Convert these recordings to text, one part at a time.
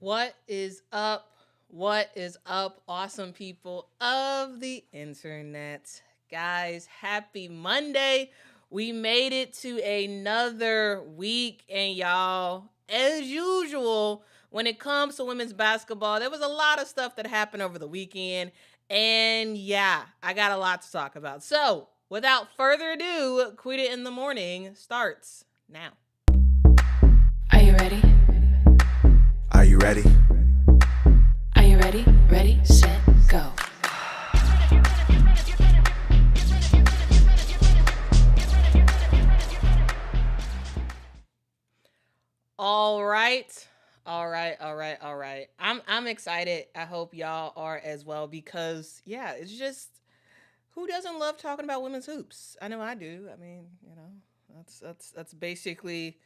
What is up? What is up, awesome people of the internet? Guys, happy Monday. We made it to another week, and y'all, as usual, when it comes to women's basketball, there was a lot of stuff that happened over the weekend, and yeah, I got a lot to talk about. So, without further ado, Quita in the Morning starts now. Are you ready? Are you ready? Are you ready? Ready, set, go. All right. I'm excited. I hope y'all are as well because yeah, it's just who doesn't love talking about women's hoops? I know I do. I mean, that's basically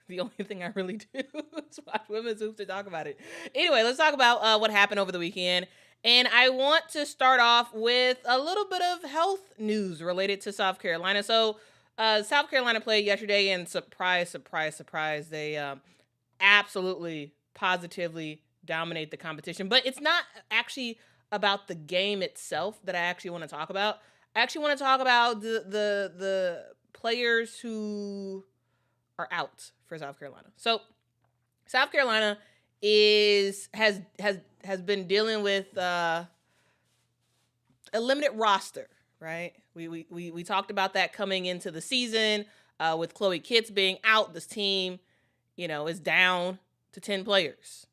the only thing I really do is watch women's hoops to talk about it. Anyway, let's talk about what happened over the weekend. And I want to start off with a little bit of health news related to South Carolina. So, South Carolina played yesterday, and surprise, they absolutely, positively dominate the competition. But it's not actually about the game itself that I actually want to talk about. I actually want to talk about the players who are out for South Carolina. So South Carolina has been dealing with a limited roster, right? We talked about that coming into the season with Chloe Kitts being out. This team, is down to 10 players,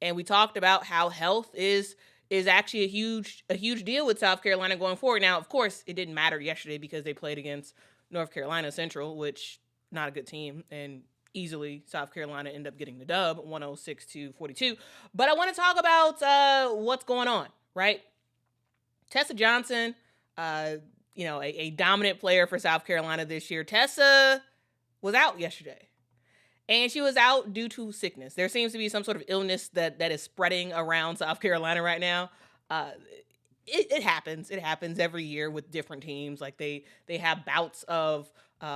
and we talked about how health is actually a huge deal with South Carolina going forward. Now, of course, it didn't matter yesterday because they played against North Carolina Central, which not a good team, and easily South Carolina ended up getting the dub, 106-42. But I want to talk about what's going on, right? Tessa Johnson, a dominant player for South Carolina this year. Tessa was out yesterday, and she was out due to sickness. There seems to be some sort of illness that is spreading around South Carolina right now. It happens. It happens every year with different teams. Like they have bouts of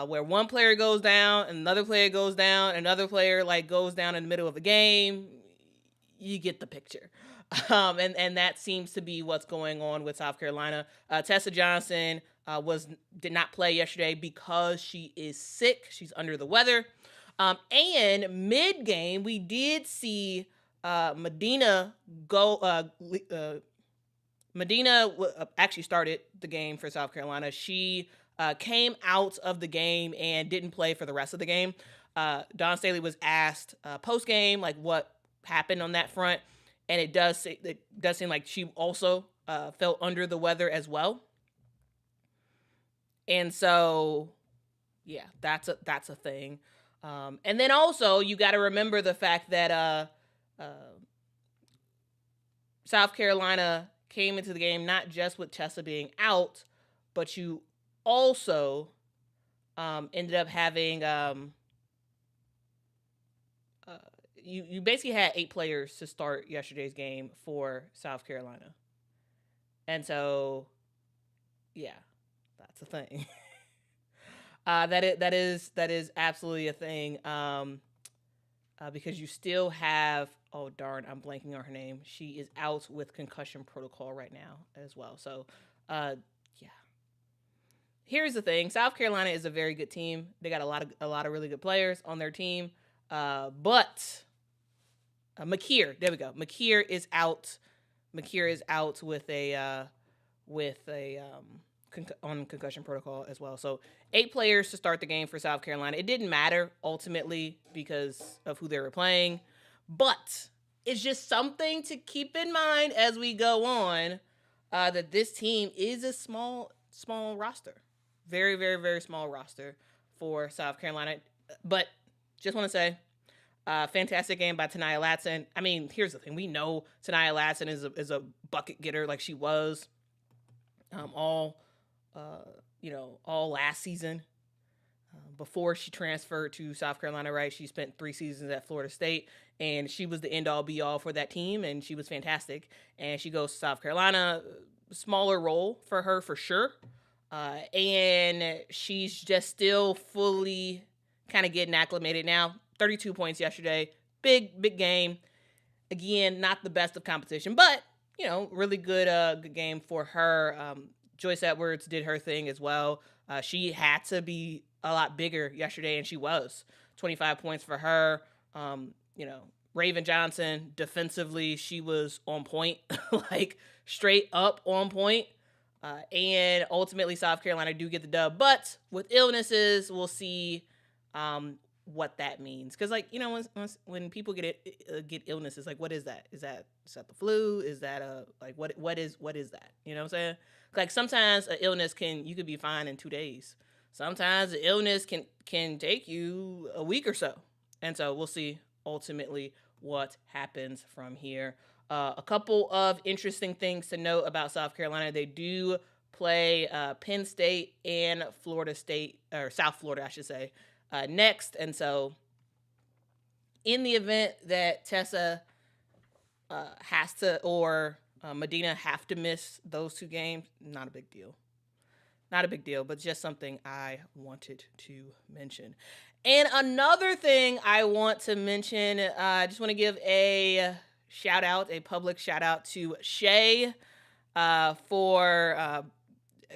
where one player goes down, another player goes down, another player goes down in the middle of a game. You get the picture. And that seems to be what's going on with South Carolina. Tessa Johnson did not play yesterday because she is sick. She's under the weather. And mid-game, we did see Medina go. Medina actually started the game for South Carolina. She came out of the game and didn't play for the rest of the game. Dawn Staley was asked post-game what happened on that front, and it does seem like she also felt under the weather as well. And so, yeah, that's a thing. And then also you got to remember the fact that South Carolina came into the game not just with Tessa being out, but you also ended up having you basically had 8 players to start yesterday's game for South Carolina. And so, yeah, that's a thing. That is absolutely a thing. Because you still have, oh darn, I'm blanking on her name. She is out with concussion protocol right now as well. So, yeah. Here's the thing: South Carolina is a very good team. They got a lot of really good players on their team. But Makir, there we go. Makir is out. Makir is out with a on concussion protocol as well. So 8 players to start the game for South Carolina. It didn't matter ultimately because of who they were playing, but it's just something to keep in mind as we go on, that this team is a small roster. Very, very, very small roster for South Carolina. But just want to say, fantastic game by Tania Latson. I mean, here's the thing. We know Tania Latson is a bucket getter like she was all last season. Before she transferred to South Carolina, right? She spent 3 seasons at Florida State, and she was the end-all, be-all for that team, and she was fantastic. And she goes to South Carolina, smaller role for her for sure. And she's just still fully kind of getting acclimated now. 32 points yesterday. Big game. Again, not the best of competition, but, really good good game for her. Joyce Edwards did her thing as well. She had to be a lot bigger yesterday, and she was. 25 points for her. Raven Johnson, defensively, she was on point, like straight up on point. And ultimately, South Carolina do get the dub. But with illnesses, we'll see what that means. Because, when people get illnesses, like, what is that? Is that the flu? Is that what is that? You know what I'm saying? Like, sometimes an illness you could be fine in 2 days. Sometimes an illness can take you a week or so. And so we'll see ultimately what happens from here. A couple of interesting things to note about South Carolina. They do play Penn State and Florida State, or South Florida, I should say, next. And so in the event that Tessa has to, or Medina have to miss those 2 games, not a big deal. Not a big deal, but just something I wanted to mention. And another thing I want to mention, I just want to give a public shout out to Shay for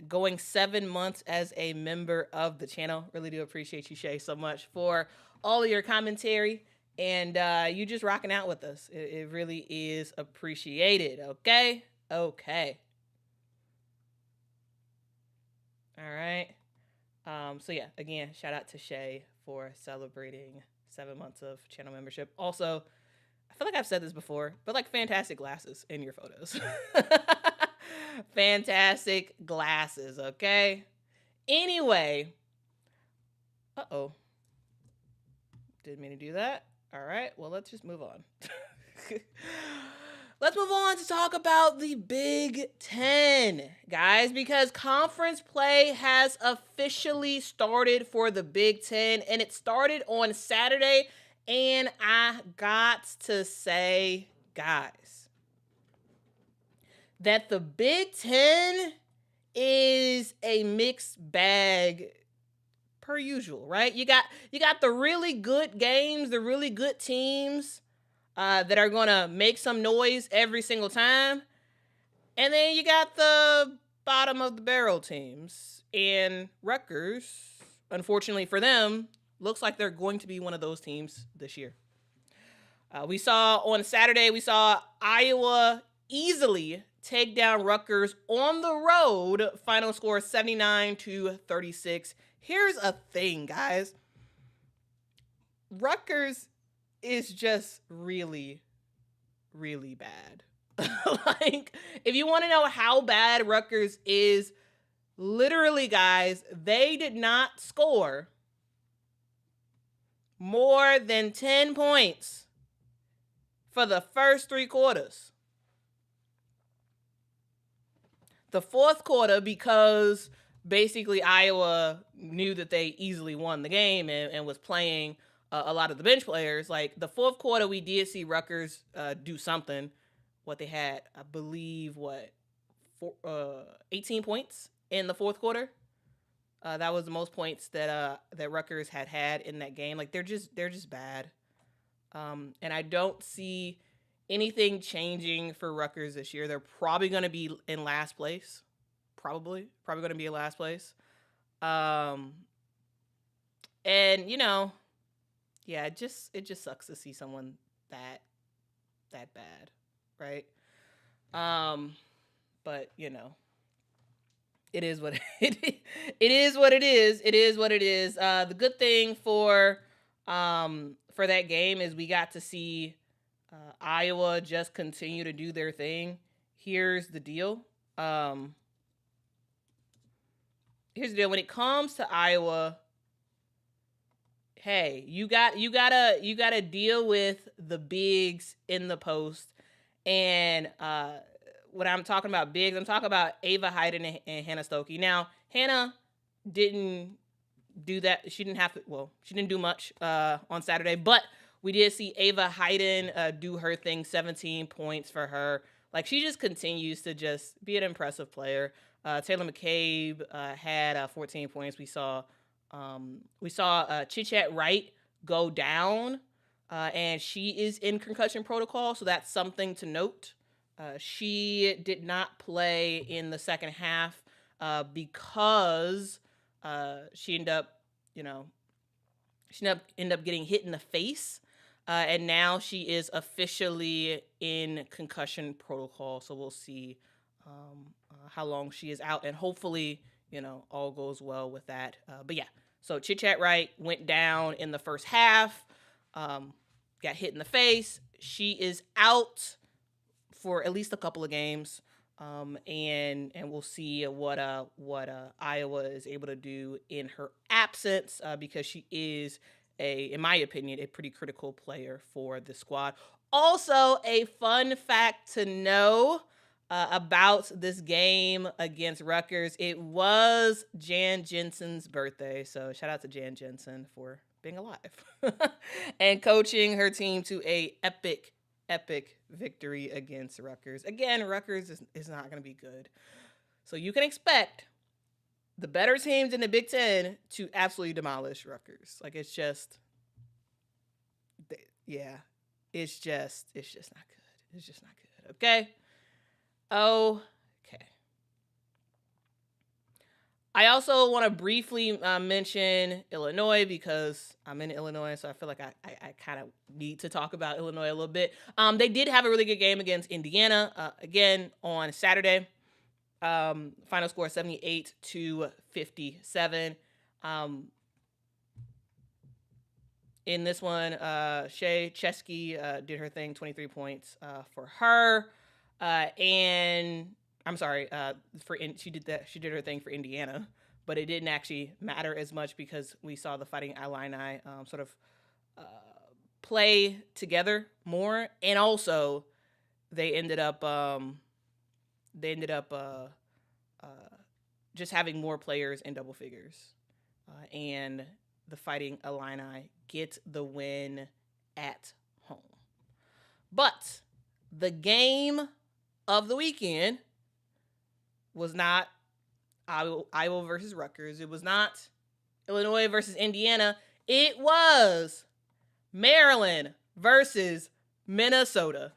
going 7 months as a member of the channel. Really do appreciate you, Shay, so much for all of your commentary and you just rocking out with us. It really is appreciated. Okay. All right. So yeah, again, shout out to Shay for celebrating 7 months of channel membership. Also, I feel like I've said this before, but like fantastic glasses in your photos. Fantastic glasses, okay? Anyway. Didn't mean to do that. All right, well, let's just move on. Let's move on to talk about the Big Ten, guys, because conference play has officially started for the Big Ten, and it started on Saturday, and I got to say, guys, that the Big Ten is a mixed bag per usual, right? You got the really good games, the really good teams, that are going to make some noise every single time. And then you got the bottom of the barrel teams. And Rutgers, unfortunately for them, looks like they're going to be one of those teams this year. We saw on Saturday, Iowa easily take down Rutgers on the road. Final score 79-36. Here's a thing, guys. Rutgers is just really, really bad. Like, if you want to know how bad Rutgers is, literally, guys, they did not score more than 10 points for the first 3 quarters. The fourth quarter, because basically Iowa knew that they easily won the game and was playing a lot of the bench players. Like, the fourth quarter, we did see Rutgers do something. What they had, I believe, 18 points in the fourth quarter. That was the most points that Rutgers had in that game. Like, they're just bad. And I don't see anything changing for Rutgers this year. They're probably going to be in last place. Probably going to be in last place. And yeah, it just sucks to see someone that bad, right? But it is what it is. What it is. It is what it is. The good thing for that game is we got to see Iowa just continue to do their thing. Here's the deal. When it comes to Iowa, hey, you gotta deal with the bigs in the post. And when I'm talking about bigs, I'm talking about Ava Hayden and Hannah Stokey. Now, Hannah didn't do that. She didn't do much on Saturday, but we did see Ava Hayden do her thing. 17 points for her. Like, she just continues to just be an impressive player. Taylor McCabe had 14 points. We saw Chichat Wright go down and she is in concussion protocol, so that's something to note. She did not play in the second half because she ended up getting hit in the face, and now she is officially in concussion protocol. So we'll see how long she is out, and hopefully, all goes well with that. But yeah, so Chit Chat Wright went down in the first half, got hit in the face. She is out for at least a couple of games, and we'll see what Iowa is able to do in her absence, because she is in my opinion, a pretty critical player for the squad. Also, a fun fact to know about this game against Rutgers: it was Jan Jensen's birthday, so shout out to Jan Jensen for being alive and coaching her team to a epic victory against Rutgers. Again, Rutgers is not going to be good. So you can expect the better teams in the Big Ten to absolutely demolish Rutgers. Like, it's just not good. It's just not good. Okay? Okay. I also want to briefly mention Illinois, because I'm in Illinois, so I feel like I kind of need to talk about Illinois a little bit. They did have a really good game against Indiana, again, on Saturday. Final score 78-57. In this one, Shea Chesky did her thing, 23 points for her. And I'm sorry, she did her thing for Indiana, but it didn't actually matter as much because we saw the Fighting Illini sort of play together more, and also they ended up just having more players in double figures, and the Fighting Illini get the win at home. But the game of the weekend was not Iowa versus Rutgers. It was not Illinois versus Indiana. It was Maryland versus Minnesota.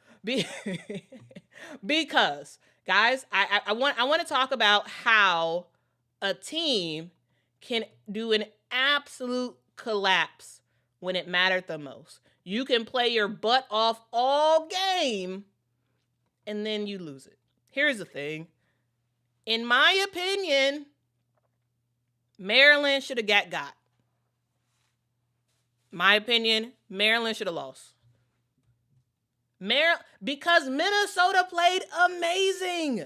Because, guys, I want to talk about how a team can do an absolute collapse when it mattered the most. You can play your butt off all game, and then you lose it. Here's the thing. In my opinion, Maryland should have got. My opinion, Maryland should have lost. Because Minnesota played amazing.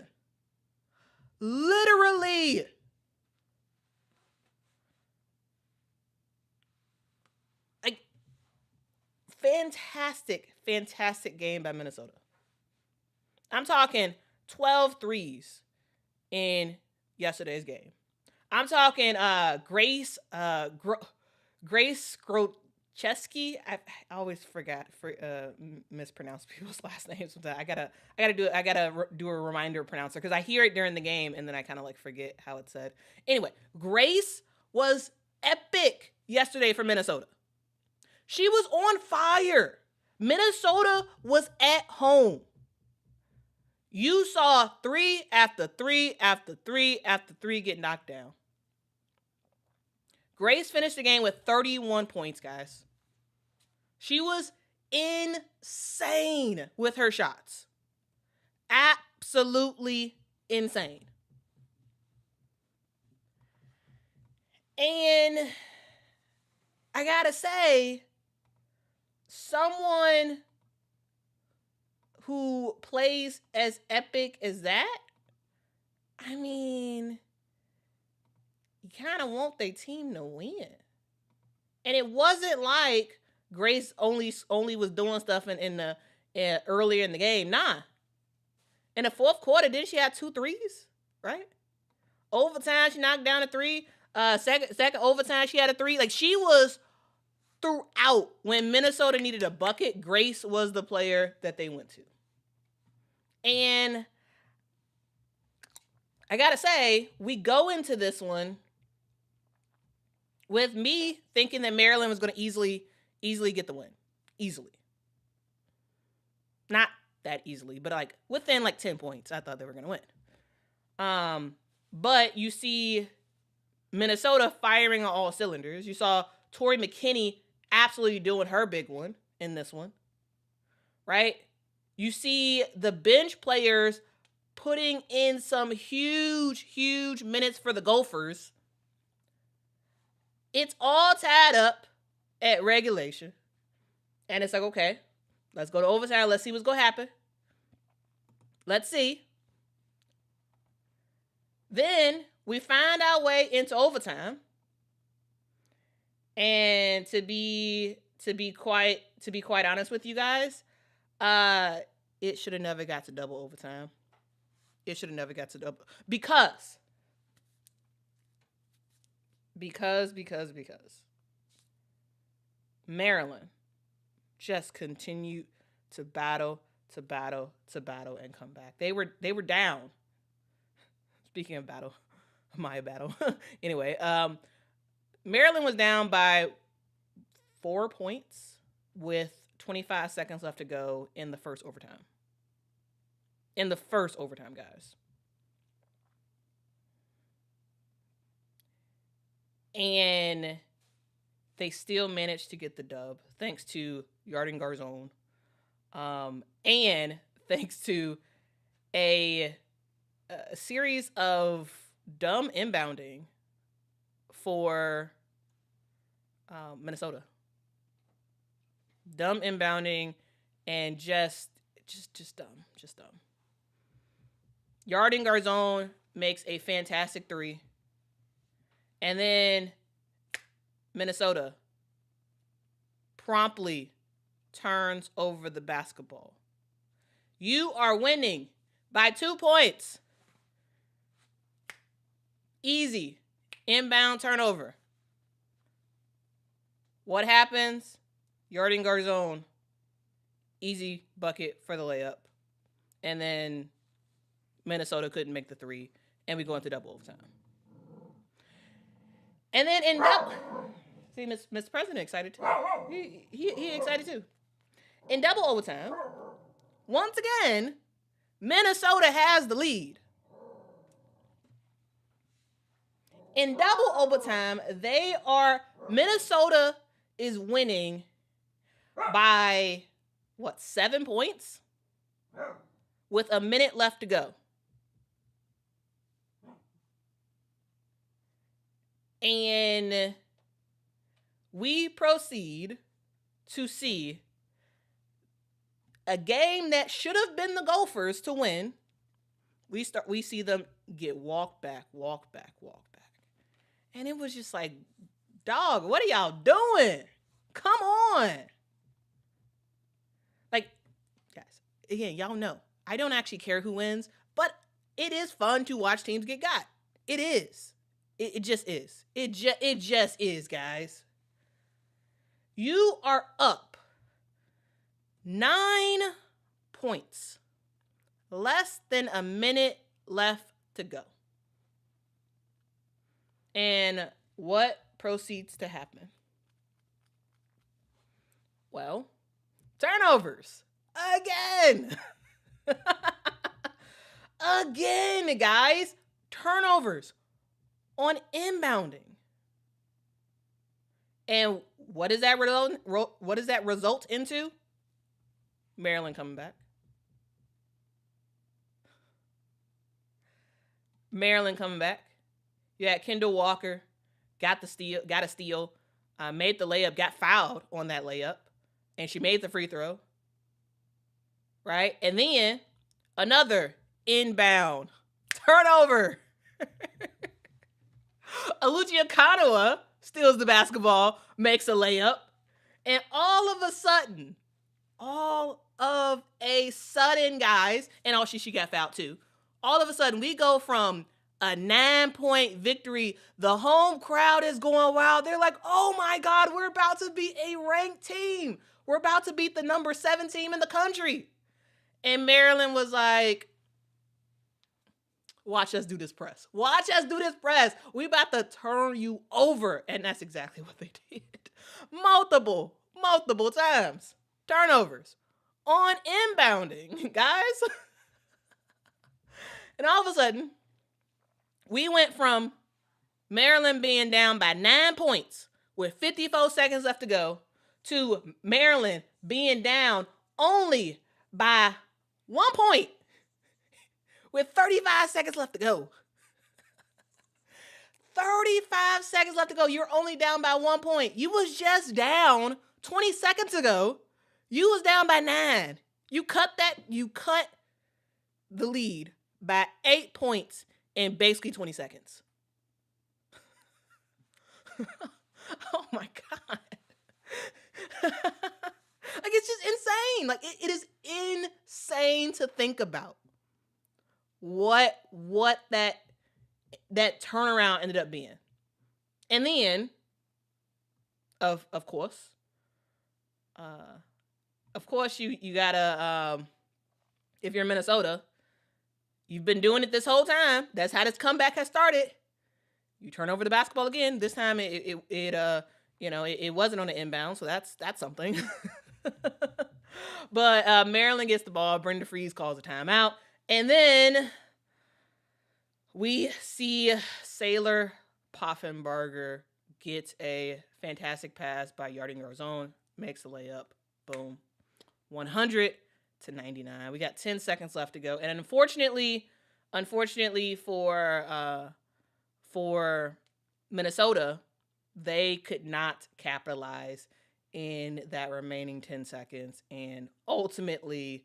Literally. Like, fantastic game by Minnesota. I'm talking 12 threes in yesterday's game. I'm talking Grace Grochesky. I always mispronounce people's last names. I gotta do a reminder pronouncer, because I hear it during the game and then I kind of like forget how it's said. Anyway, Grace was epic yesterday for Minnesota. She was on fire. Minnesota was at home. You saw 3 after 3 after 3 after 3 get knocked down. Grace finished the game with 31 points, guys. She was insane with her shots. Absolutely insane. And I gotta say, someone who plays as epic as that, I mean, you kind of want their team to win. And it wasn't like Grace only was doing stuff in the earlier in the game. Nah. In the fourth quarter, didn't she have 2 threes? Right? Overtime, she knocked down a 3. Second overtime, she had a 3. Like, she was throughout. When Minnesota needed a bucket, Grace was the player that they went to. And I gotta say, we go into this one with me thinking that Maryland was going to easily get the win. easily. Not that easily, but like within like 10 points, I thought they were going to win. But you see Minnesota firing on all cylinders. You saw Tori McKinney absolutely doing her big one in this one, right? You see the bench players putting in some huge minutes for the Gophers. It's all tied up at regulation. And it's like, okay, let's go to overtime. Let's see what's going to happen. Let's see. Then we find our way into overtime. And to be quite honest with you guys, it should have never got to double overtime. It should have never got to double because Maryland just continued to battle and come back. They were down. Speaking of battle, my battle. Anyway, Maryland was down by 4 points with 25 seconds left to go in the first overtime. In the first overtime, guys. And they still managed to get the dub thanks to Yarden Garzone. And thanks to a series of dumb inbounding for Minnesota. Dumb inbounding and just dumb. Just dumb. Yarden Garzone makes a fantastic three. And then Minnesota promptly turns over the basketball. You are winning by 2 points. Easy. Inbound turnover. What happens? Yarden Garzone. Easy bucket for the layup. And then Minnesota couldn't make the three. And we go into double overtime. And then in double... See, Mr. President excited too. He excited too. In double overtime, once again, Minnesota has the lead. In double overtime, Minnesota is winning by, 7 points? With a minute left to go. And we proceed to see a game that should have been the Gophers to win. We see them get walked back. And it was just like, dog, what are y'all doing? Come on. Like, guys, again, y'all know, I don't actually care who wins, but it is fun to watch teams get got. It is. It just is. It just is, guys. You are up 9 points. Less than a minute left to go. And what proceeds to happen? Well, turnovers. Again. Again, guys. Turnovers on inbounding. And what does that result into? Maryland coming back. You had Kendall Walker, got a steal, made the layup, got fouled on that layup, and she made the free throw. Right? And then another inbound turnover. Alucia Kanoa steals the basketball, makes a layup, and all of a sudden, guys, and she got fouled too. All of a sudden, we go from a 9-point victory. The home crowd is going wild. They're like, oh my God, we're about to beat a ranked team. We're about to beat the number 7 team in the country. And Maryland was like, watch us do this press. We about to turn you over. And that's exactly what they did. Multiple times. turnovers on inbounding, guys. And all of a sudden, we went from Maryland being down by 9 points with 54 seconds left to go to Maryland being down only by 1 point with 35 seconds left to go. 35 seconds left to go. You're only down by 1 point. You was just down 20 seconds ago. You was down by 9. You cut the lead by 8 points in basically 20 seconds. Oh my God. Like, it's just insane. Like, it is insane to think about what that turnaround ended up being. And then, of course, you gotta, if you're in Minnesota, you've been doing it this whole time. That's how this comeback has started. You turn over the basketball again. This time it wasn't on the inbound, so that's something. But Maryland gets the ball. Brenda Freeze calls a timeout. And then we see Sailor Poffenbarger get a fantastic pass by Yarding Garzon. Makes the layup. Boom. 100-99. We got 10 seconds left to go. And unfortunately for Minnesota, they could not capitalize in that remaining 10 seconds, and ultimately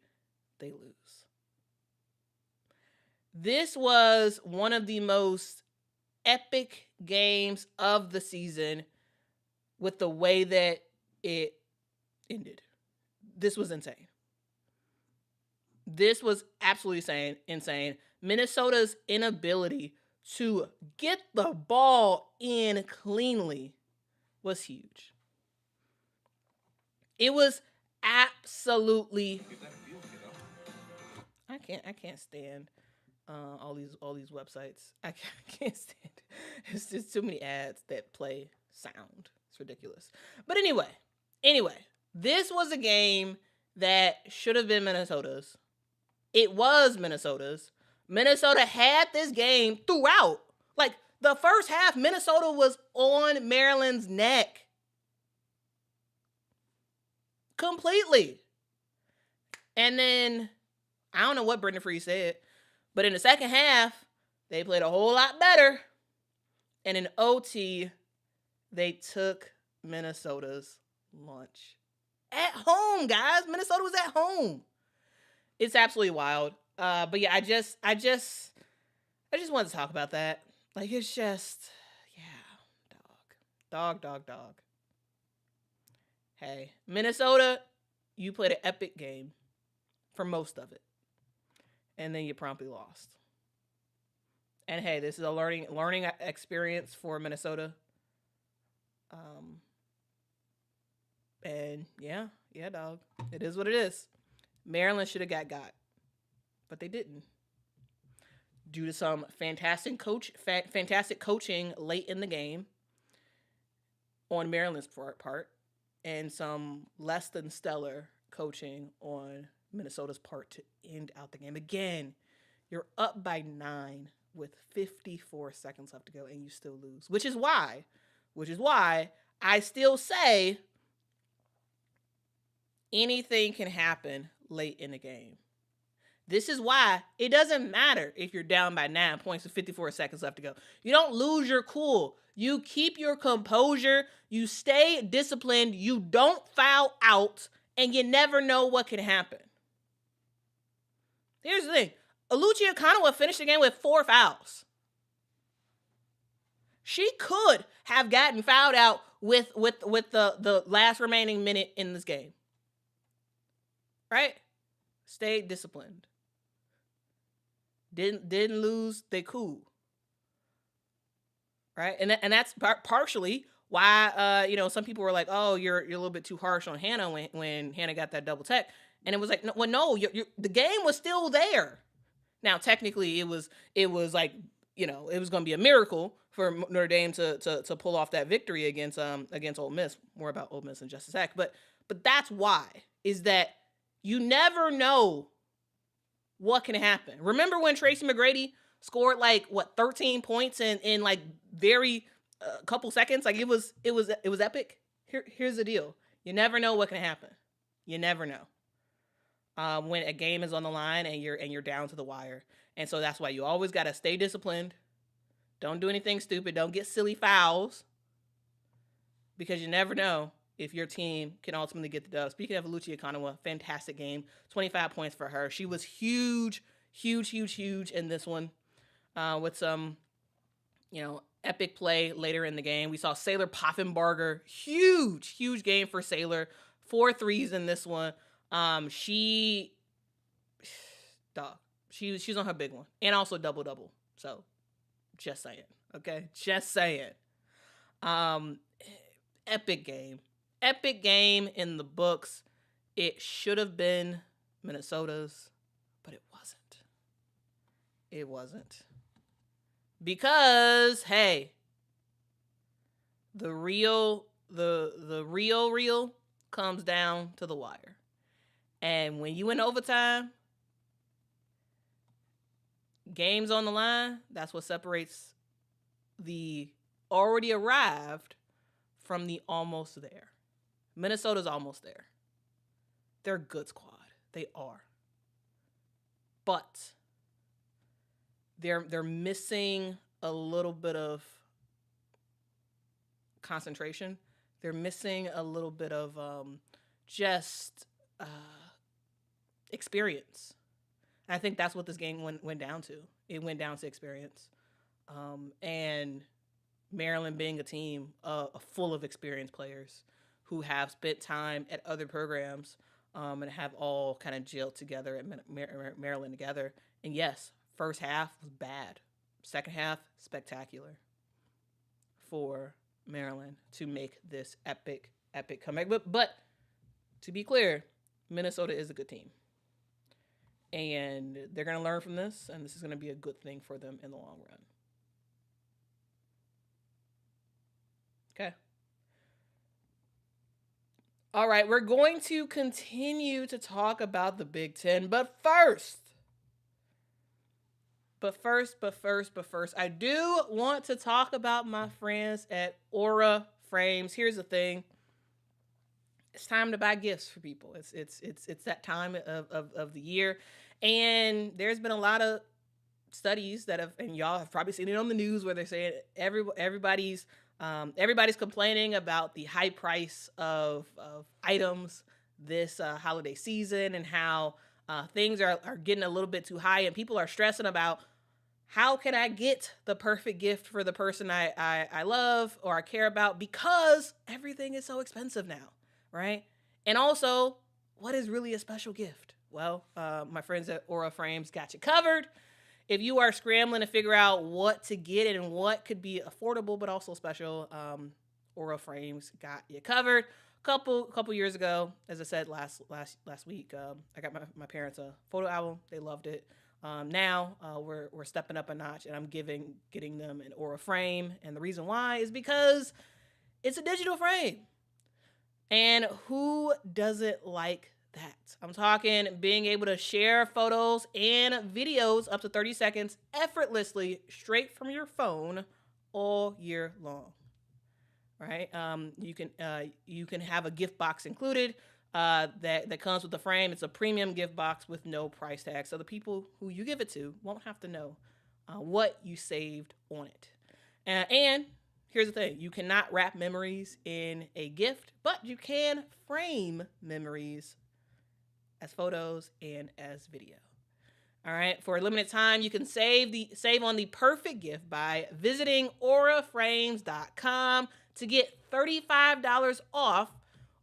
they lose. This was one of the most epic games of the season with the way that it ended. This was insane. This was absolutely insane. Minnesota's inability to get the ball in cleanly was huge. It was absolutely. I can't stand all these websites. I can't stand. It's just too many ads that play sound. It's ridiculous. But anyway, this was a game that should have been Minnesota's. It was Minnesota's. Minnesota had this game throughout. Like, the first half, Minnesota was on Maryland's neck. Completely. And then, I don't know what Brenda Freeze said, but in the second half, they played a whole lot better. And in OT, they took Minnesota's lunch. At home, guys. Minnesota was at home. It's absolutely wild. But yeah, I just wanted to talk about that. Like, it's just, yeah, dog. Hey, Minnesota, you played an epic game for most of it, and then you promptly lost. And hey, this is a learning experience for Minnesota. And yeah, dog, it is what it is. Maryland should have got. But they didn't. Due to some fantastic coaching late in the game on Maryland's part, and some less than stellar coaching on Minnesota's part to end out the game. Again, you're up by 9 with 54 seconds left to go, and you still lose. Which is why I still say anything can happen late in the game. This is why it doesn't matter if you're down by 9 points with 54 seconds left to go. You don't lose your cool. You keep your composure. You stay disciplined. You don't foul out. And you never know what can happen. Here's the thing. Alucia Kanawa finished the game with 4 fouls. She could have gotten fouled out with the last remaining minute in this game. Right? Stayed disciplined. Didn't lose. They cool. Right? And that's partially why some people were like, oh, you're a little bit too harsh on Hannah when Hannah got that double tech. And it was like, no, the game was still there. Now, technically, it was like, it was going to be a miracle for Notre Dame to pull off that victory against Ole Miss. More about Ole Miss in just a sec. But that's why. is that you never know what can happen. Remember when Tracy McGrady scored 13 points in very couple seconds? Like it was epic. Here's the deal. You never know what can happen. You never know. When a game is on the line and you're down to the wire. And so that's why you always got to stay disciplined. Don't do anything stupid. Don't get silly fouls. Because you never know if your team can ultimately get the dub. Speaking of Lucia Kanawa, fantastic game. 25 points for her. She was huge in this one with some, epic play later in the game. We saw Sailor Poffenbarger. Huge game for Sailor. 4 threes in this one. She's on her big one. And also double-double. So, just saying. Okay? Just saying. Epic game. Epic game in the books. It should have been Minnesota's, but it wasn't. It wasn't. Because, hey, the real comes down to the wire. And when you in overtime, games on the line, that's what separates the already arrived from the almost there. Minnesota's almost there. They're a good squad. They are. But they're missing a little bit of concentration. They're missing a little bit of experience. And I think that's what this game went down to. It went down to experience. And Maryland being a team full of experienced players who have spent time at other programs and have all kind of gelled together at Maryland together. And yes, first half was bad. Second half, spectacular for Maryland to make this epic comeback. But to be clear, Minnesota is a good team. And they're going to learn from this, and this is going to be a good thing for them in the long run. Okay. All right, we're going to continue to talk about the Big Ten, but first, I do want to talk about my friends at Aura Frames. Here's the thing. It's time to buy gifts for people. It's that time of the year. And there's been a lot of studies that have, and y'all have probably seen it on the news where they're saying everybody's complaining about the high price of items this holiday season and how things are getting a little bit too high, and people are stressing about how can I get the perfect gift for the person I love or I care about, because everything is so expensive now, right? And also, what is really a special gift? Well, my friends at Aura Frames got you covered. If you are scrambling to figure out what to get and what could be affordable but also special, Aura Frames got you covered. Couple years ago, as I said last week, I got my parents a photo album. They loved it. Now we're stepping up a notch, and I'm getting them an Aura frame. And the reason why is because it's a digital frame. And who doesn't like that? I'm talking being able to share photos and videos up to 30 seconds effortlessly straight from your phone all year long. Right? You can have a gift box included that comes with the frame. It's a premium gift box with no price tag, so the people who you give it to won't have to know what you saved on it. And here's the thing: you cannot wrap memories in a gift, but you can frame memories as photos and as video. All right, for a limited time, you can save on the perfect gift by visiting auraframes.com to get $35 off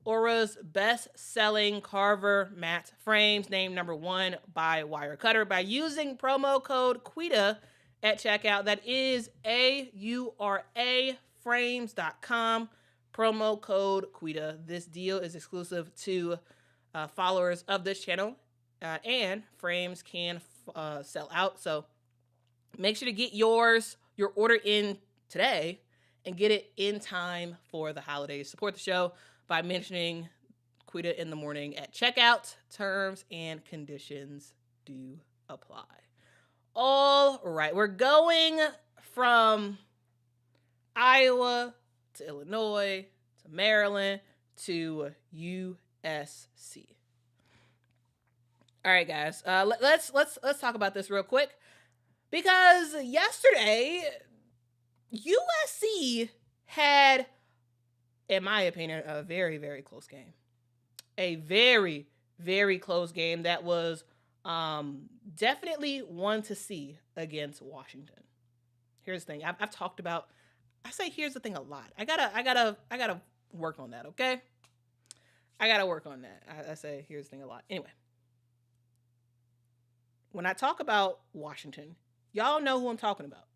Aura's best-selling Carver matte frames, named number 1 by Wirecutter, by using promo code QUITA at checkout. That is auraframes.com, promo code QUITA. This deal is exclusive to followers of this channel, and frames can sell out. So make sure to get your order in today and get it in time for the holidays. Support the show by mentioning Quita in the morning at checkout. Terms and conditions do apply. All right, we're going from Iowa to Illinois to Maryland to USC. All right, guys, let's talk about this real quick, because yesterday USC had, in my opinion, a very, very close game. A very, very close game that was definitely one to see against Washington. Here's the thing. I've talked about, I say here's the thing a lot. I gotta work on that, okay? I gotta work on that. I say here's the thing a lot. Anyway, when I talk about Washington, y'all know who I'm talking about.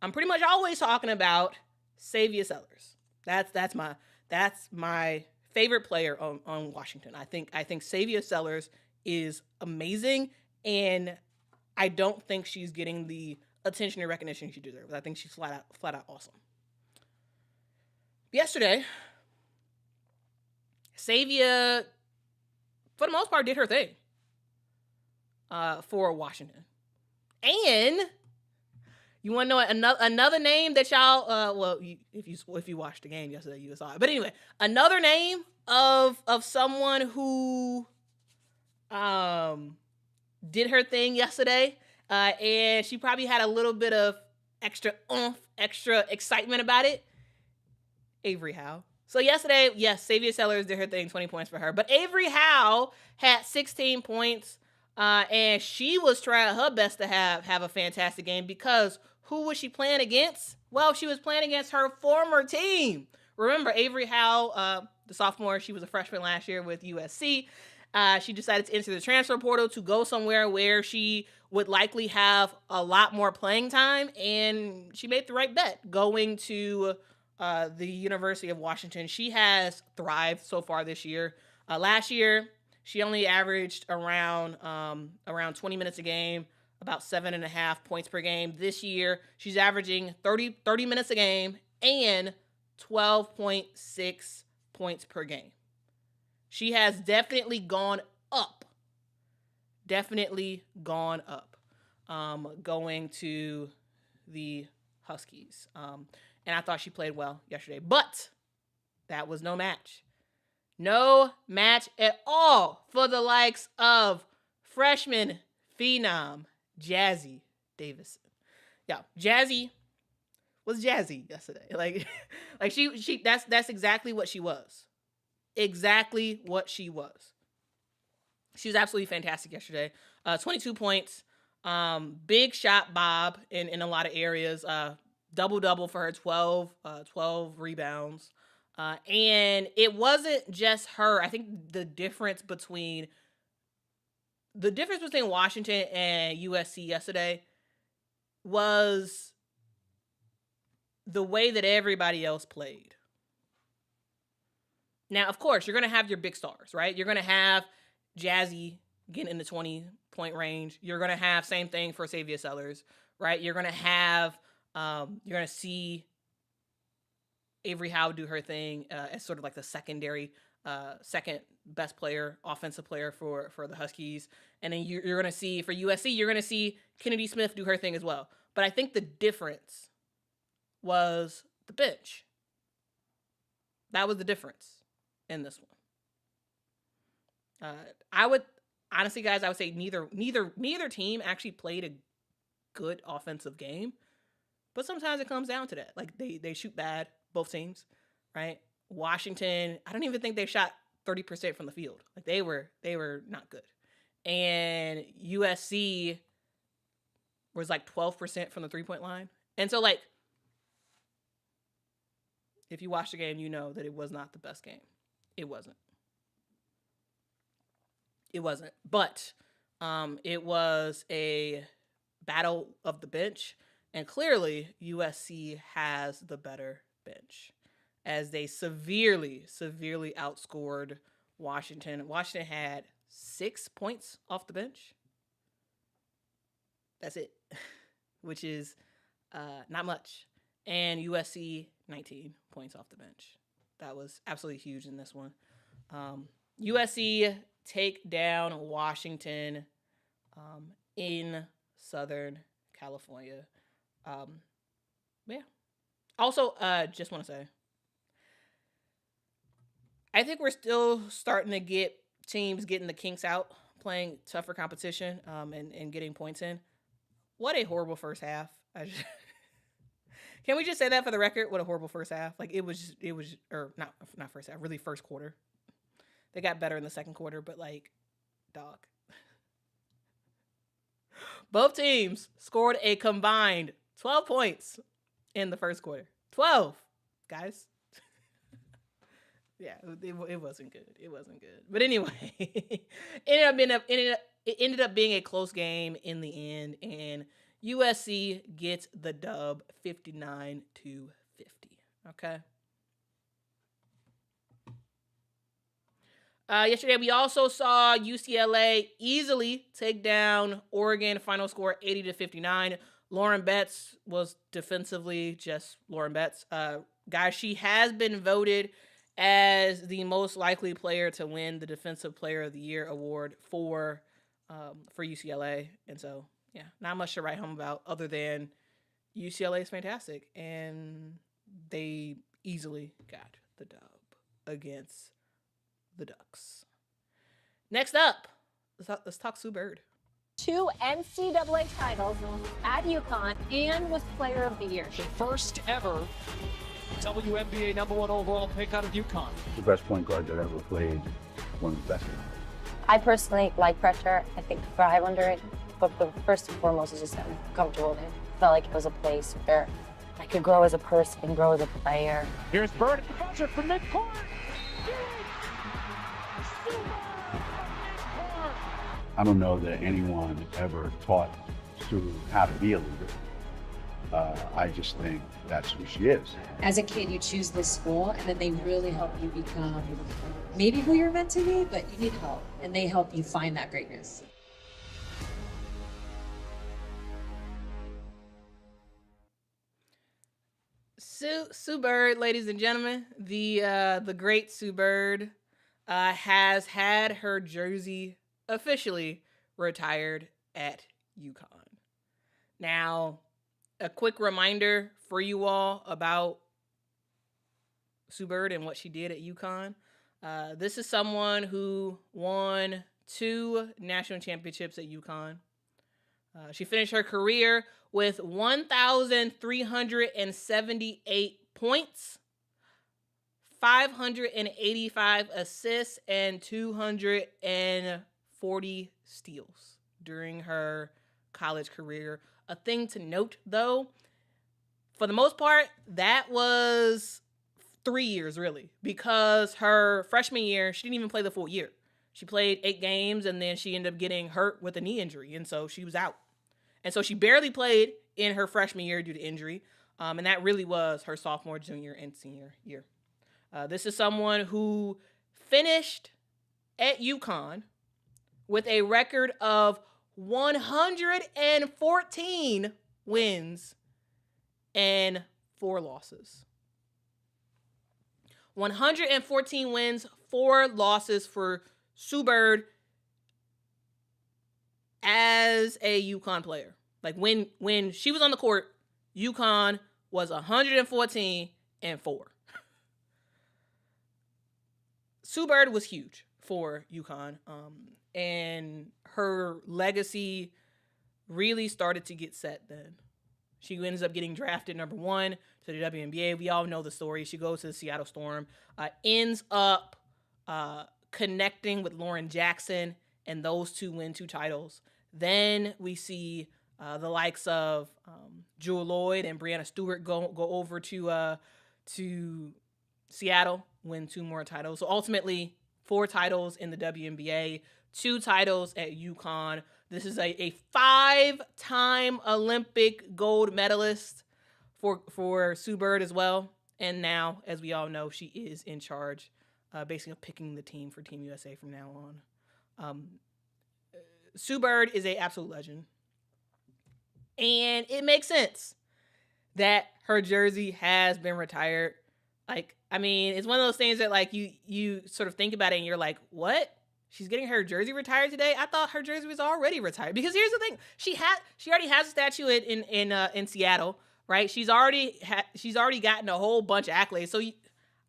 I'm pretty much always talking about Xavier Sellers. That's my favorite player on Washington. I think Xavier Sellers is amazing, and I don't think she's getting the attention and recognition she deserves. I think she's flat out awesome. Yesterday, Xavier, for the most part, did her thing for Washington. And you want to know another name that y'all, if you watched the game yesterday, you saw it. But anyway, another name of someone who did her thing yesterday, and she probably had a little bit of extra excitement about it. Avery Howe. So yesterday, yes, Xavier Sellers did her thing, 20 points for her. But Avery Howe had 16 points, and she was trying her best to have a fantastic game, because who was she playing against? Well, she was playing against her former team. Remember, Avery Howe, the sophomore, she was a freshman last year with USC. She decided to enter the transfer portal to go somewhere where she would likely have a lot more playing time, and she made the right bet going to the University of Washington. She has thrived so far this year. Last year, she only averaged around 20 minutes a game, about 7.5 points per game. This year, she's averaging 30 minutes a game and 12.6 points per game. She has definitely gone up. Going to the Huskies. And I thought she played well yesterday. But that was no match. No match at all for the likes of freshman phenom Jazzy Davison. Yeah, Jazzy was Jazzy yesterday. Like she that's exactly what she was. Exactly what she was. She was absolutely fantastic yesterday. 22 points. Big shot Bob in a lot of areas. Double for her, 12 rebounds. And it wasn't just her. I think the difference between Washington and USC yesterday was the way that everybody else played. Now, of course, you're going to have your big stars, right? You're going to have Jazzy getting in the 20-point range. You're going to have same thing for Xavier Sellers, right? You're going to have, you're going to see Avery Howe do her thing as sort of like the second best player, offensive player for the Huskies. And then you're going to see, for USC, you're going to see Kennedy Smith do her thing as well. But I think the difference was the bench. That was the difference in this one. I would honestly, guys, I would say neither team actually played a good offensive game, but sometimes it comes down to that. Like they shoot bad, both teams, right? Washington, I don't even think they shot 30% from the field. Like they were not good. And USC was like 12% from the 3-point line. And so like, if you watch the game, you know that it was not the best game. It wasn't. But it was a battle of the bench. And clearly, USC has the better bench, as they severely outscored Washington. Washington had 6 points off the bench. That's it, which is not much. And USC, 19 points off the bench. That was absolutely huge in this one. USC take down Washington in Southern California. Yeah. Also, just want to say, I think we're still starting to get teams getting the kinks out, playing tougher competition, and getting points in. What a horrible first half. Can we just say that for the record? What a horrible first half. Like it was, or not first half, really first quarter. They got better in the second quarter, but like, dog. Both teams scored a combined 12 points in the first quarter. 12, guys. Yeah, it wasn't good. It wasn't good. But anyway, it ended up being a close game in the end, and USC gets the dub 59-50. Okay. Yesterday, we also saw UCLA easily take down Oregon. Final score 80-59. Lauren Betts was defensively just Lauren Betts. Guys, she has been voted as the most likely player to win the Defensive Player of the Year award for UCLA. And so, yeah, not much to write home about other than UCLA is fantastic. And they easily got the dub against the Ducks. Next up, let's talk Sue Bird. 2 NCAA titles at UConn and was Player of the Year. The first ever WNBA #1 overall pick out of UConn. The best point guard that ever played women's basketball. I personally like pressure. I think I thrive under it. But first and foremost is just I'm comfortable in it. Felt like it was a place where I could grow as a person, grow as a player. Here's Bird at the buzzer from midcourt. I don't know that anyone ever taught Sue how to be a leader. I just think that's who she is. As a kid, you choose this school, and then they really help you become maybe who you're meant to be, but you need help, and they help you find that greatness. Sue Bird, ladies and gentlemen, the great Sue Bird has had her jersey officially retired at UConn. Now, a quick reminder for you all about Sue Bird and what she did at UConn. This is someone who won 2 national championships at UConn. She finished her career with 1,378 points, 585 assists, and 240 steals during her college career. A thing to note, though, for the most part, that was 3 years, really, because her freshman year, she didn't even play the full year. She played 8 games, and then she ended up getting hurt with a knee injury, and so she was out. And so she barely played in her freshman year due to injury, and that really was her sophomore, junior, and senior year. This is someone who finished at UConn with a record of 114 wins and 4 losses. 114 wins, 4 losses for Sue Bird as a UConn player. Like when she was on the court, UConn was 114 and 4. Sue Bird was huge for UConn, and her legacy really started to get set then. She ends up getting drafted number 1 to the WNBA. We all know the story. She goes to the Seattle Storm, ends up connecting with Lauren Jackson, and those two win 2 titles. Then we see the likes of Jewel Lloyd and Breanna Stewart go over to Seattle, win 2 more titles. So ultimately, 4 titles in the WNBA, 2 titles at UConn. This is a 5-time Olympic gold medalist for Sue Bird as well. And now, as we all know, she is in charge, basically of picking the team for Team USA from now on. Sue Bird is an absolute legend. And it makes sense that her jersey has been retired. Like, I mean, it's one of those things that like you sort of think about it and you're like, what? She's getting her jersey retired today? I thought her jersey was already retired. Because here's the thing. She already has a statue in Seattle, right? She's already gotten a whole bunch of accolades. So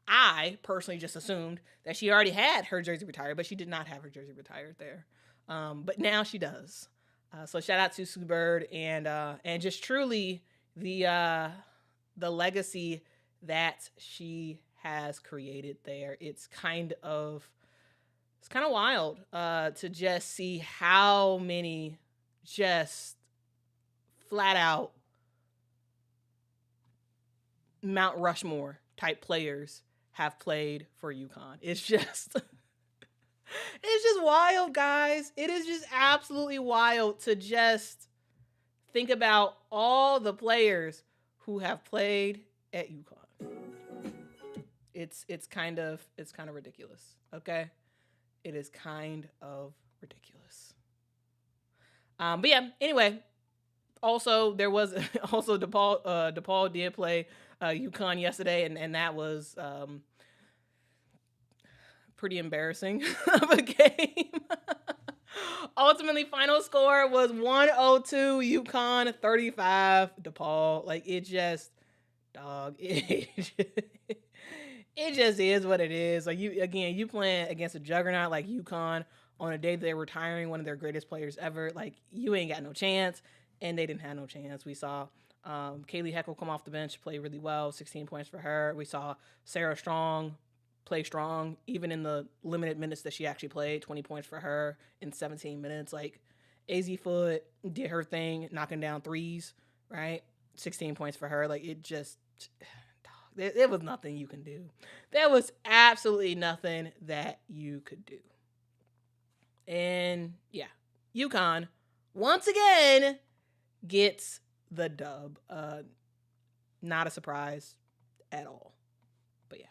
I personally just assumed that she already had her jersey retired, but she did not have her jersey retired there. But now she does. So shout out to Sue Bird and just truly the legacy that she has created there. It's kind of wild to just see how many just flat out Mount Rushmore type players have played for UConn. It's just wild, guys. It is just absolutely wild to just think about all the players who have played at UConn. It's kind of ridiculous. Okay. It is kind of ridiculous. But yeah, anyway, also there was also DePaul did play UConn yesterday, and that was pretty embarrassing of a game. Ultimately, final score was 102 UConn, 35 DePaul. Like, it just, dog, it just is what it is. Like, you playing against a juggernaut like UConn on a day that they're retiring one of their greatest players ever. Like, you ain't got no chance, and they didn't have no chance. We saw Kaylee Heckle come off the bench, play really well, 16 points for her. We saw Sarah Strong play strong, even in the limited minutes that she actually played, 20 points for her in 17 minutes. Like, AZ Foot did her thing, knocking down threes, right? 16 points for her. Like, it just, there was nothing you can do. There was absolutely nothing that you could do. And yeah, UConn, once again, gets the dub. Not a surprise at all. But yeah.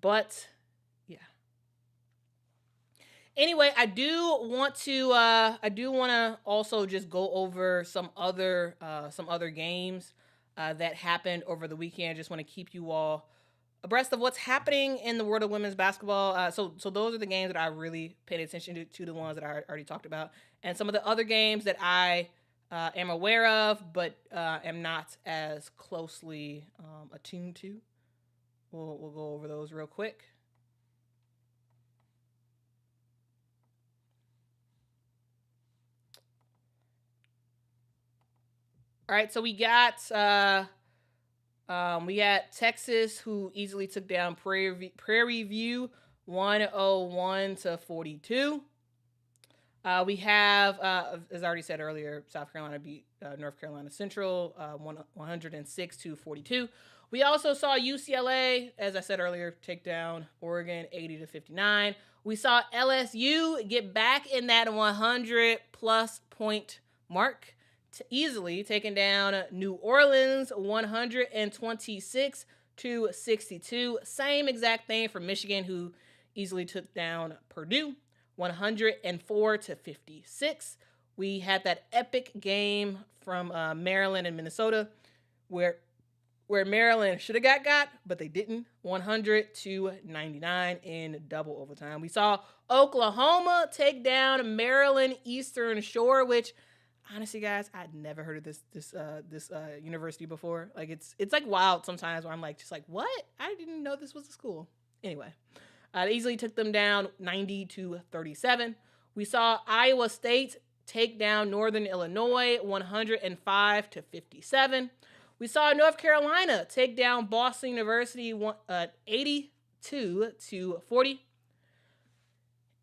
But yeah. Anyway, I do want to also just go over some other games that happened over the weekend. Just want to keep you all abreast of what's happening in the world of women's basketball. So those are the games that I really paid attention to the ones that I already talked about, and some of the other games that I am aware of, but am not as closely attuned to. We'll go over those real quick. All right, so we got Texas, who easily took down Prairie View 101-42. We have, as I already said earlier, South Carolina beat North Carolina Central 106-42. We also saw UCLA, as I said earlier, take down Oregon 80-59. We saw LSU get back in that 100-plus point mark, easily taking down New Orleans 126-62. Same exact thing for Michigan, who easily took down Purdue 104-56. We had that epic game from Maryland and Minnesota, where Maryland should have got, but they didn't. 100-99 in double overtime. We saw Oklahoma take down Maryland Eastern Shore, which, honestly, guys, I'd never heard of this university before. Like, it's like wild sometimes where I'm like, just like, what? I didn't know this was a school. Anyway, they easily took them down 90-37. We saw Iowa State take down Northern Illinois 105-57. We saw North Carolina take down Boston University 82-40.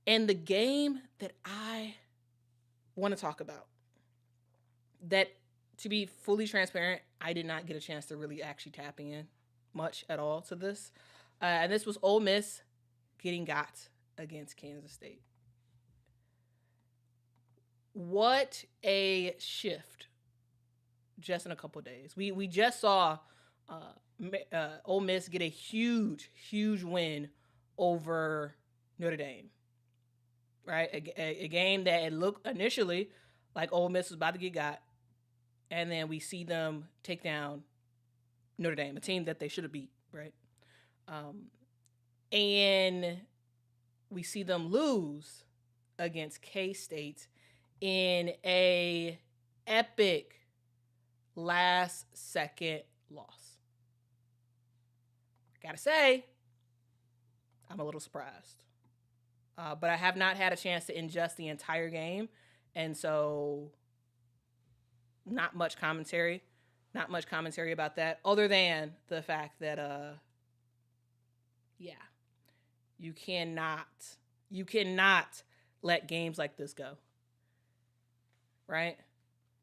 And the game that I want to talk about, that, to be fully transparent, I did not get a chance to really actually tap in much at all to this. And this was Ole Miss getting got against Kansas State. What a shift just in a couple days. We just saw Ole Miss get a huge win over Notre Dame, right? A game that it looked initially like Ole Miss was about to get got, and then we see them take down Notre Dame, a team that they should have beat, right? And we see them lose against K-State in a epic last-second loss. Gotta say, I'm a little surprised. But I have not had a chance to ingest the entire game, and so not much commentary about that, other than the fact that, you cannot let games like this go, right?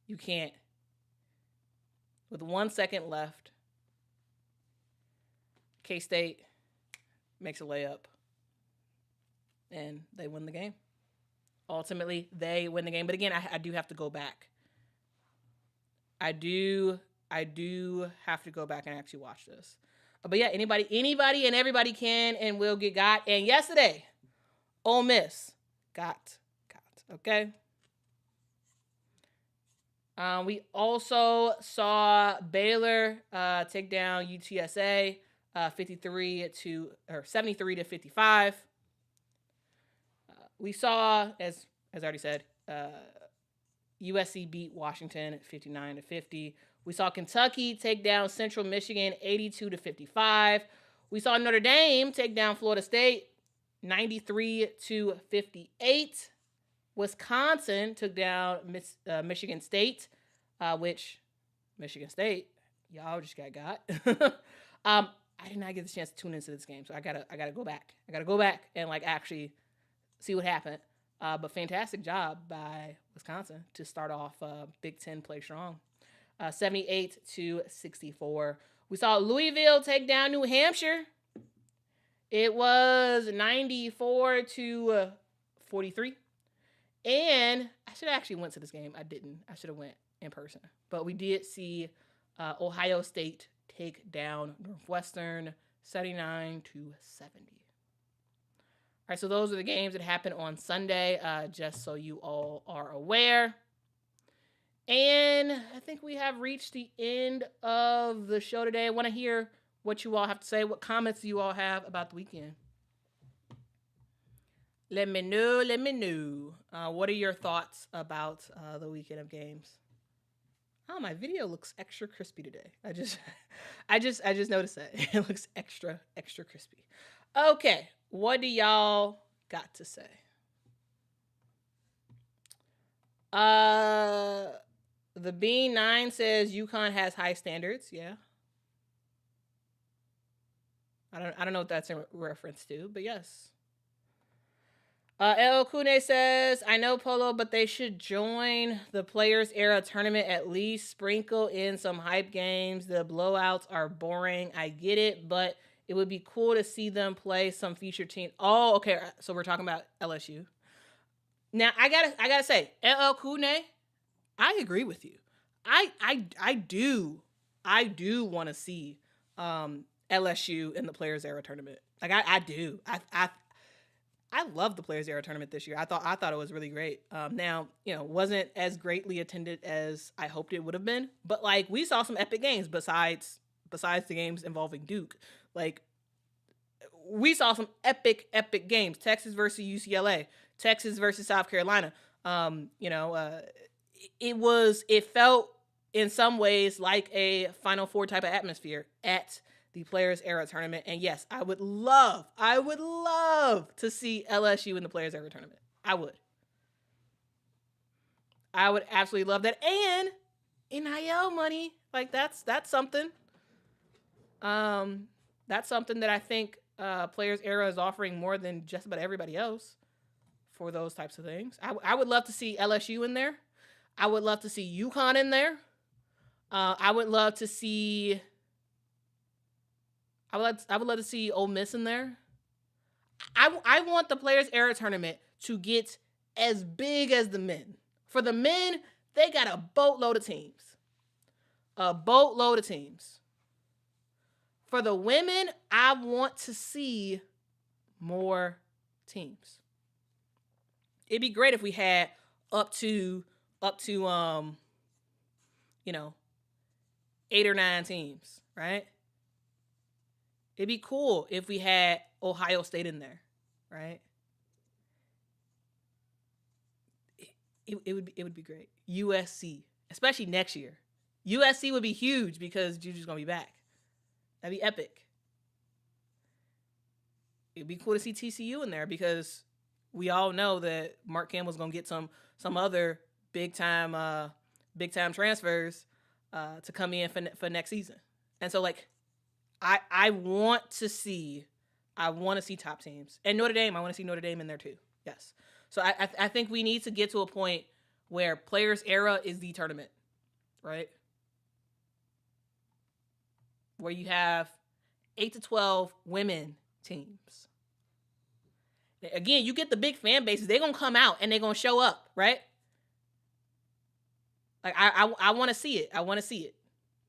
You can't. With 1 second left, K-State makes a layup, and they win the game. Ultimately, they win the game. But again, I do have to go back. I do have to go back and actually watch this. But yeah, anybody and everybody can and will get got. And yesterday, Ole Miss got. Okay? We also saw Baylor take down UTSA 73 to 55. We saw, as I already said, USC beat Washington 59-50. We saw Kentucky take down Central Michigan 82-55. We saw Notre Dame take down Florida State 93-58. Wisconsin took down Michigan State, which Michigan State, y'all just got. I did not get the chance to tune into this game, so I gotta go back. I gotta go back and actually see what happened. But fantastic job by Wisconsin to start off Big Ten play strong. 78-64. We saw Louisville take down New Hampshire. It was 94-43. And I should have actually went to this game. I didn't. I should have went in person. But we did see Ohio State take down Northwestern 79-70. All right, so those are the games that happened on Sunday, just so you all are aware. And I think we have reached the end of the show today. I want to hear what you all have to say, what comments you all have about the weekend. Let me know. What are your thoughts about the weekend of games? Oh, my video looks extra crispy today. I just noticed that. It looks extra crispy. Okay, what do y'all got to say? The B9 says UConn has high standards. Yeah. I don't know what that's in reference to, but yes. El Kune says, I know Polo, but they should join the Players Era tournament, at least sprinkle in some hype games. The blowouts are boring. I get it, but it would be cool to see them play some featured team. Oh, okay. So we're talking about LSU. Now I gotta say, El Kune, I agree with you. I do want to see LSU in the Players Era tournament. I do. I love the Players Era tournament this year. I thought it was really great. Now, wasn't as greatly attended as I hoped it would have been, but we saw some epic games besides the games involving Duke. We saw some epic games. Texas versus UCLA, Texas versus South Carolina. It felt in some ways like a Final Four type of atmosphere at the Players Era tournament. And yes, I would love to see LSU in the Players Era tournament. I would absolutely love that. And NIL money, that's something. That's something that I think Players Era is offering more than just about everybody else for those types of things. I would love to see LSU in there. I would love to see UConn in there. I would love to see Ole Miss in there. I want the Players Era tournament to get as big as the men. For the men, they got a boatload of teams. For the women, I want to see more teams. It'd be great if we had up to 8 or 9 teams. right? It'd be cool if we had Ohio State in there, right? It would be great. USC, especially next year. USC would be huge because Juju's gonna be back. That'd be epic. It'd be cool to see TCU in there because we all know that Mark Campbell's gonna get some other big time transfers to come in for next season. And so like I want to see top teams. And Notre Dame, I want to see Notre Dame in there too. Yes. So I think we need to get to a point where Players Era is the tournament, right? Where you have 8 to 12 women teams. Again, you get the big fan bases. They're going to come out and they're going to show up, right? Like, I want to see it. I want to see it.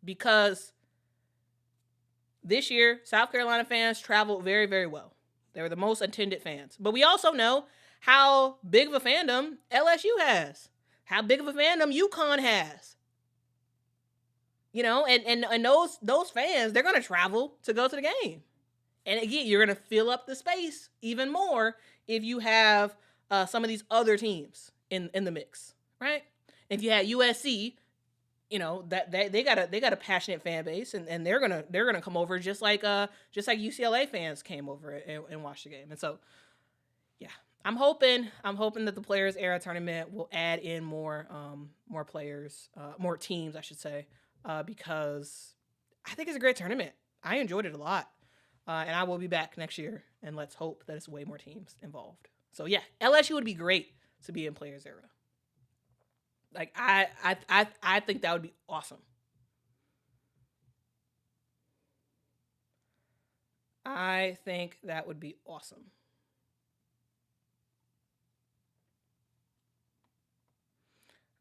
Because this year, South Carolina fans traveled very, very well. They were the most attended fans. But we also know how big of a fandom LSU has. How big of a fandom UConn has. You know, and those fans, they're going to travel to go to the game. And again, you're going to fill up the space even more if you have some of these other teams in the mix, right? If you had USC, you know, that they got a passionate fan base, and they're gonna come over just like UCLA fans came over and watched the game. And so, yeah, I'm hoping that the Players Era tournament will add in more players, more teams, I should say, because I think it's a great tournament. I enjoyed it a lot. And I will be back next year, and let's hope that it's way more teams involved. So yeah, LSU would be great to be in Players Era. Like I think that would be awesome. I think that would be awesome.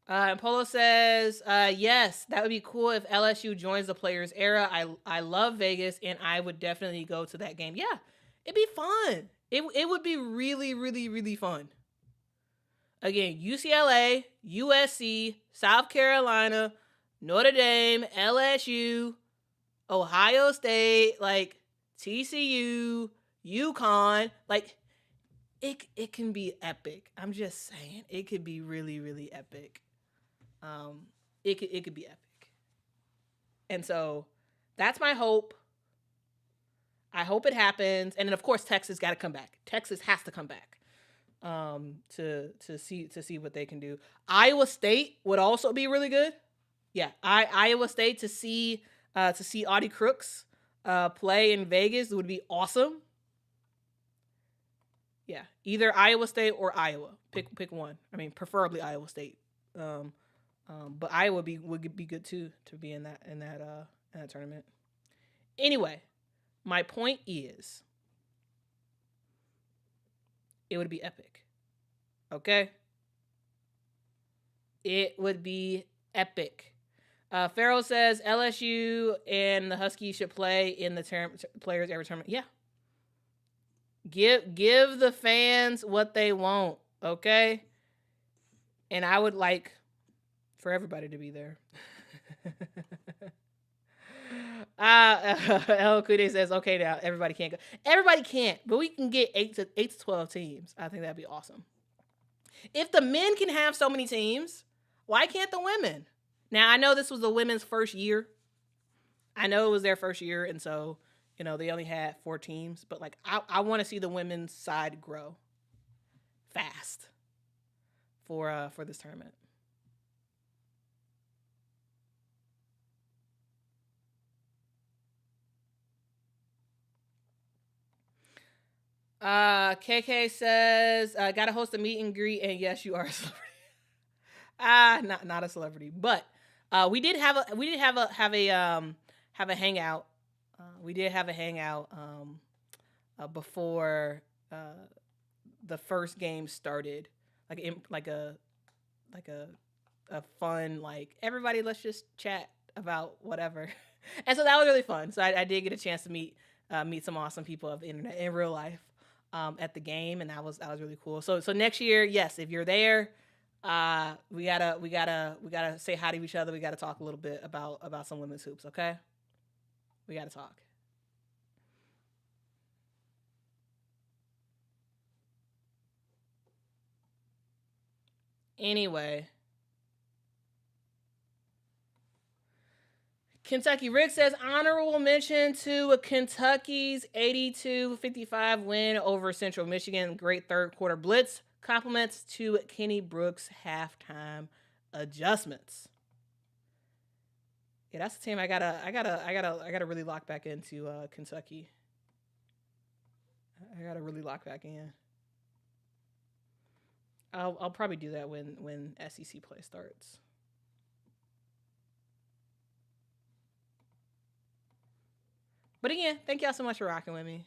And Polo says, yes, that would be cool if LSU joins the Players Era. I love Vegas, and I would definitely go to that game. Yeah, it'd be fun. It would be really, really, really fun. Again, UCLA, USC, South Carolina, Notre Dame, LSU, Ohio State, like TCU, UConn, like it can be epic. I'm just saying, it could be really, really epic. It could be epic. And so that's my hope. I hope it happens. And then of course Texas got to come back. Texas has to come back. To see what they can do. Iowa State would also be really good. Yeah, Iowa State to see Audie Crooks play in Vegas would be awesome. Yeah, either Iowa State or Iowa. Pick one. I mean, preferably Iowa State. But Iowa would be good too to be in that tournament. Anyway, my point is, it would be epic. Okay? It would be epic. Farrell says LSU and the Huskies should play in the Players Era tournament. Yeah. Give the fans what they want. Okay? And I would like for everybody to be there. El Kude says, okay, now everybody can't go. Everybody can't, but we can get 8 to 12 teams. I think that'd be awesome. If the men can have so many teams, why can't the women? Now, I know this was the women's first year. I know it was their first year, and so, you know, they only had 4 teams. But, like, I want to see the women's side grow fast for this tournament. KK says, gotta host a meet and greet, and yes, you are a celebrity. Not a celebrity, but we did have a hangout. We did have a hangout before the first game started, like a fun, like, everybody, let's just chat about whatever. And so that was really fun. So I did get a chance to meet some awesome people of the internet in real life at the game, and that was really cool. So next year, yes, if you're there, we gotta say hi to each other. We gotta talk a little bit about some women's hoops, okay? We got to talk. Anyway. Kentucky Rick says, honorable mention to Kentucky's 82-55 win over Central Michigan. Great third quarter blitz. Compliments to Kenny Brooks' halftime adjustments. Yeah, that's the team I gotta really lock back into Kentucky. I gotta really lock back in. I'll probably do that when SEC play starts. But again, thank y'all so much for rocking with me.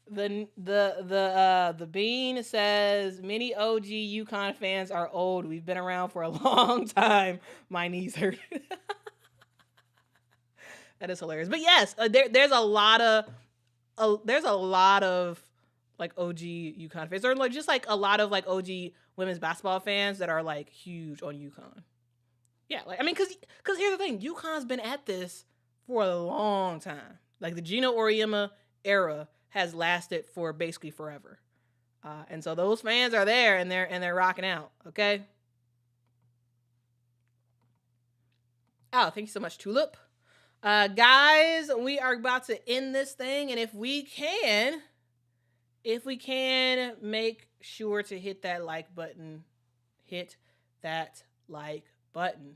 The Bean says many OG UConn fans are old. We've been around for a long time. My knees hurt. That is hilarious. But yes, there's a lot of like OG UConn fans, or like just like a lot of like OG women's basketball fans that are like huge on UConn. Yeah, like I mean, because here's the thing, UConn's been at this for a long time. Like the Gino Auriemma era has lasted for basically forever, and so those fans are there and they're rocking out. Okay. Oh, thank you so much, Tulip. Guys, we are about to end this thing, and if we can make sure to hit that like button. Hit that like button.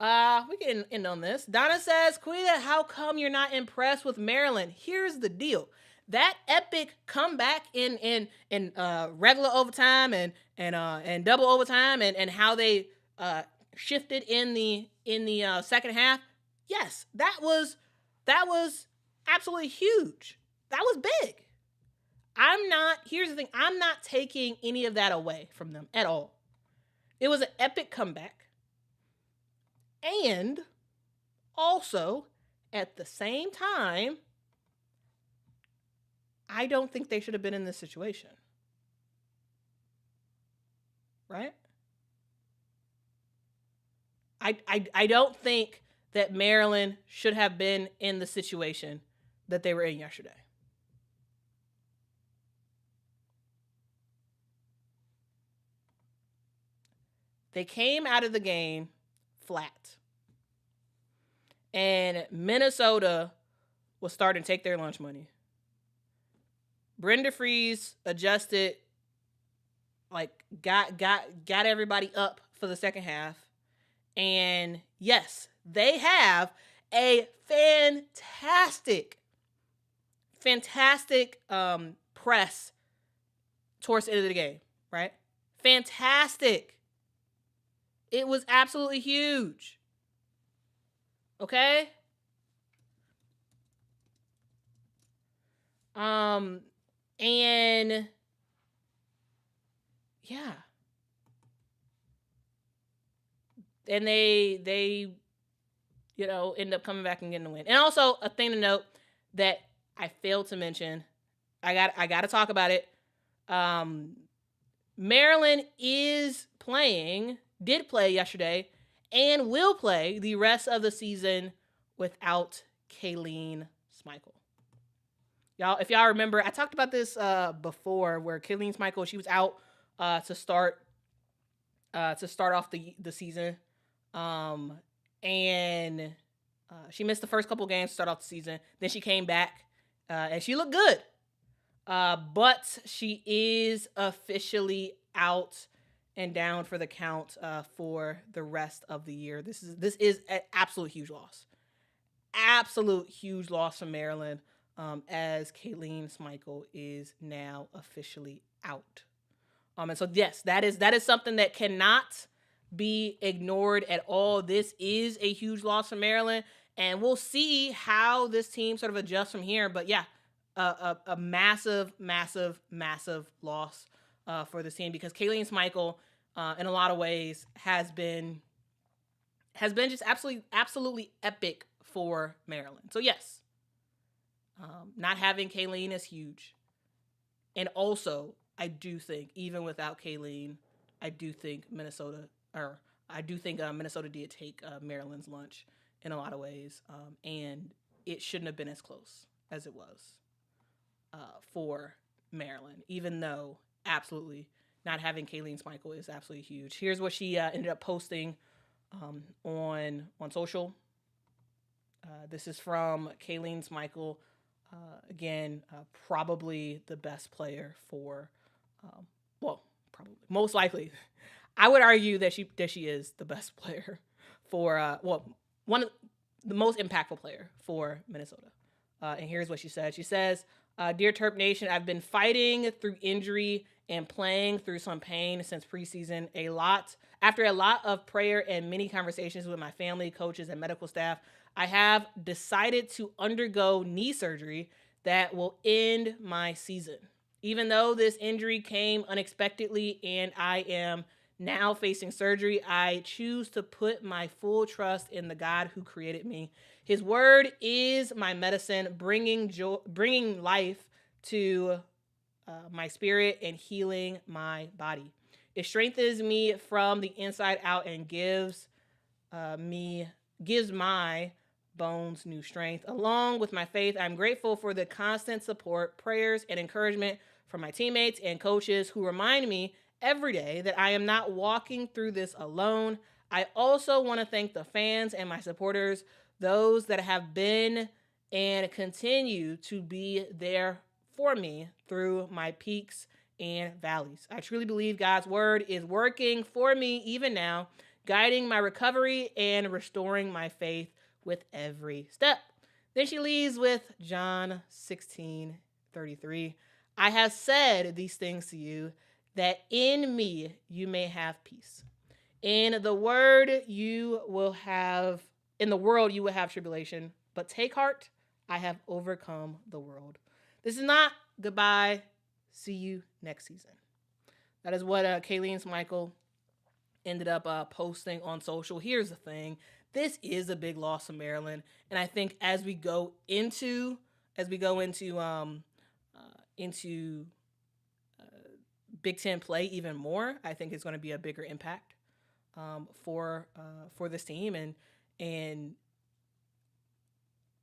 We can end on this. Donna says, Quita, how come you're not impressed with Maryland? Here's the deal. That epic comeback in regular overtime and double overtime and how they shifted in the second half. Yes, that was absolutely huge. That was big. Here's the thing, I'm not taking any of that away from them at all. It was an epic comeback. And also, at the same time, I don't think they should have been in this situation. Right? I don't think that Maryland should have been in the situation that they were in yesterday. They came out of the game flat. And Minnesota was starting to take their lunch money. Brenda Freeze adjusted, like got everybody up for the second half. And yes, they have a fantastic press towards the end of the game, right? Fantastic. It was absolutely huge. Okay? And yeah. And they end up coming back and getting the win. And also a thing to note that I failed to mention, I got to talk about it. Maryland did play yesterday and will play the rest of the season without Kayleen Smikle. Y'all, if y'all remember, I talked about this before, where Kayleen Smikle, she was out to start off the season, and she missed the first couple games to start off the season. Then she came back and she looked good, but she is officially out and down for the count for the rest of the year. This is an absolute huge loss. Absolute huge loss for Maryland, as Kayleen Smikle is now officially out. And so yes, that is something that cannot be ignored at all. This is a huge loss for Maryland, and we'll see how this team sort of adjusts from here. But yeah, a massive loss for this team, because Kayleen Smikle, in a lot of ways, has been just absolutely epic for Maryland. So yes, not having Kayleen is huge. And also, I do think, even without Kayleen, I do think Minnesota did take Maryland's lunch in a lot of ways, and it shouldn't have been as close as it was for Maryland, even though absolutely not having Kayleen Michael is absolutely huge. Here's what she ended up posting on social. This is from Kayleen Michael. Again, probably the best player for, probably most likely. I would argue that she is the best player for, one of the most impactful player for Minnesota. And here's what she said. She says, "Dear Terp Nation, I've been fighting through injury and playing through some pain since preseason. After a lot of prayer and many conversations with my family, coaches, and medical staff, I have decided to undergo knee surgery that will end my season. Even though this injury came unexpectedly and I am now facing surgery, I choose to put my full trust in the God who created me. His word is my medicine, bringing life to my spirit and healing my body. It strengthens me from the inside out and gives my bones new strength. Along with my faith, I'm grateful for the constant support, prayers, and encouragement from my teammates and coaches who remind me every day that I am not walking through this alone. I also want to thank the fans and my supporters, those that have been and continue to be there for me through my peaks and valleys. I truly believe God's word is working for me even now, guiding my recovery and restoring my faith with every step." Then she leaves with John 16:33. "I have said these things to you, that in me you may have peace. In the world you will have tribulation, but take heart, I have overcome the world." This is not goodbye. See you next season. That is what Kayleen Michael ended up posting on social. Here's the thing. This is a big loss to Maryland. And I think as we go into Big Ten play even more, I think it's going to be a bigger impact for this team. And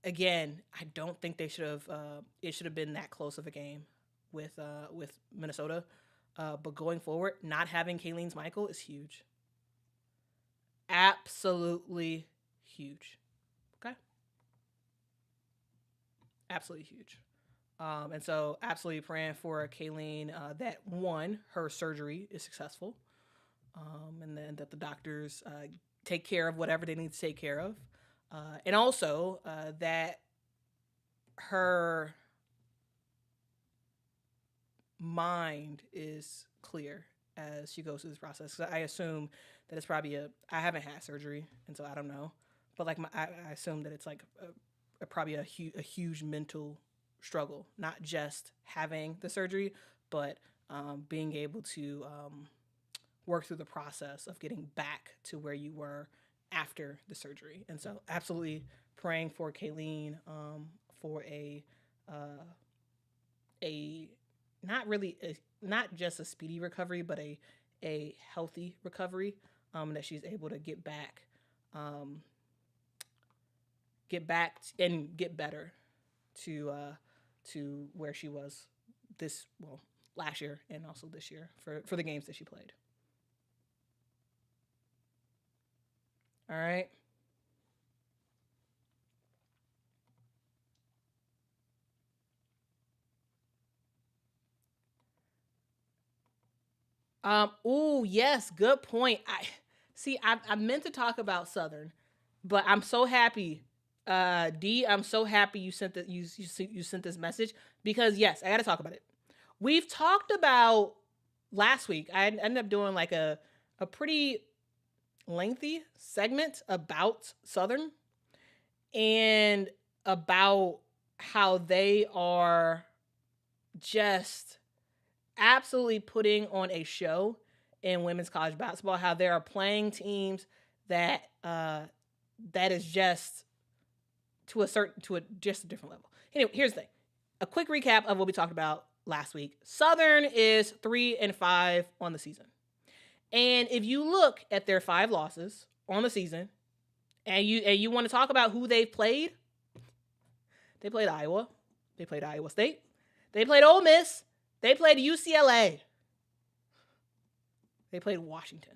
again, I don't think they should have. It should have been that close of a game with Minnesota. But going forward, not having Kayleen Michael is huge. Absolutely huge. Okay. Absolutely huge. And so absolutely praying for Kayleen that her surgery is successful. And then that the doctors take care of whatever they need to take care of. And also that her mind is clear as she goes through this process. 'Cause I assume that it's probably I haven't had surgery, and so I don't know. But like I assume that it's like probably a huge mental struggle, not just having the surgery, but being able to work through the process of getting back to where you were after the surgery. And so absolutely praying for Kayleen for not just a speedy recovery, but a healthy recovery, that she's able to get back and get better to where she was last year and also this year for the games that she played. All right. Yes, good point. I meant to talk about Southern, but I'm so happy, D. I'm so happy you sent you sent this message, because yes, I got to talk about it. We've talked about last week. I ended up doing like a pretty lengthy segment about Southern and about how they are just absolutely putting on a show in women's college basketball, how there are playing teams that is just to a different level. Anyway, here's the thing. A quick recap of what we talked about last week. Southern is 3-5 on the season. And if you look at their 5 losses on the season, and you want to talk about who they've played, they played Iowa. They played Iowa State. They played Ole Miss. They played UCLA. They played Washington.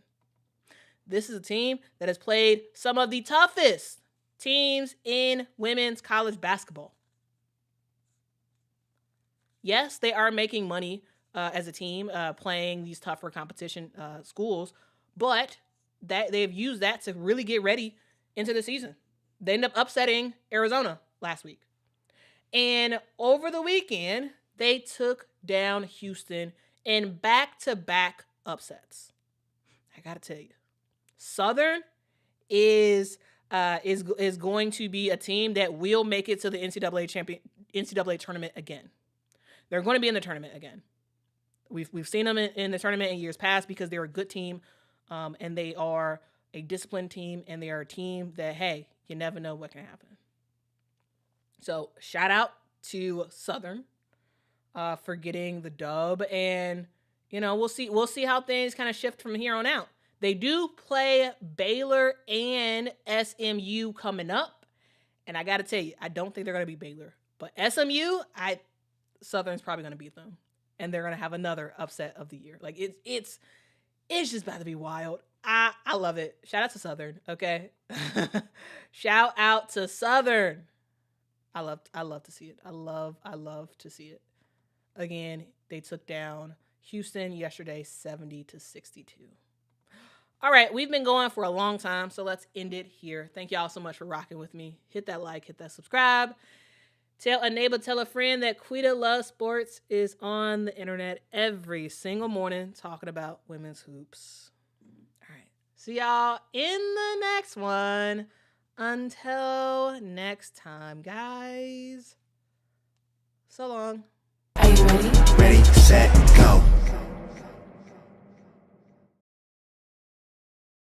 This is a team that has played some of the toughest teams in women's college basketball. Yes, they are making money as a team playing these tougher competition schools, but that they've used that to really get ready into the season. They end up upsetting Arizona last week. And over the weekend, they took down Houston in back-to-back upsets. I got to tell you, Southern is going to be a team that will make it to the NCAA tournament again. They're going to be in the tournament again. We've seen them in the tournament in years past because they're a good team, and they are a disciplined team, and they are a team that, hey, you never know what can happen. So shout out to Southern for getting the dub, and we'll see how things kind of shift from here on out. They do play Baylor and SMU coming up, and I got to tell you, I don't think they're going to beat Baylor, but SMU, Southern's probably going to beat them, and they're going to have another upset of the year. Like it's just about to be wild. I love it. Shout out to Southern, okay? Shout out to Southern. I love to see it. I love to see it. Again, they took down Houston yesterday 70-62. All right, we've been going for a long time, so let's end it here. Thank y'all so much for rocking with me. Hit that like, hit that subscribe. Tell a neighbor, tell a friend that Quita Loves Sports is on the internet every single morning talking about women's hoops. All right, see y'all in the next one. Until next time, guys. So long. Are you ready?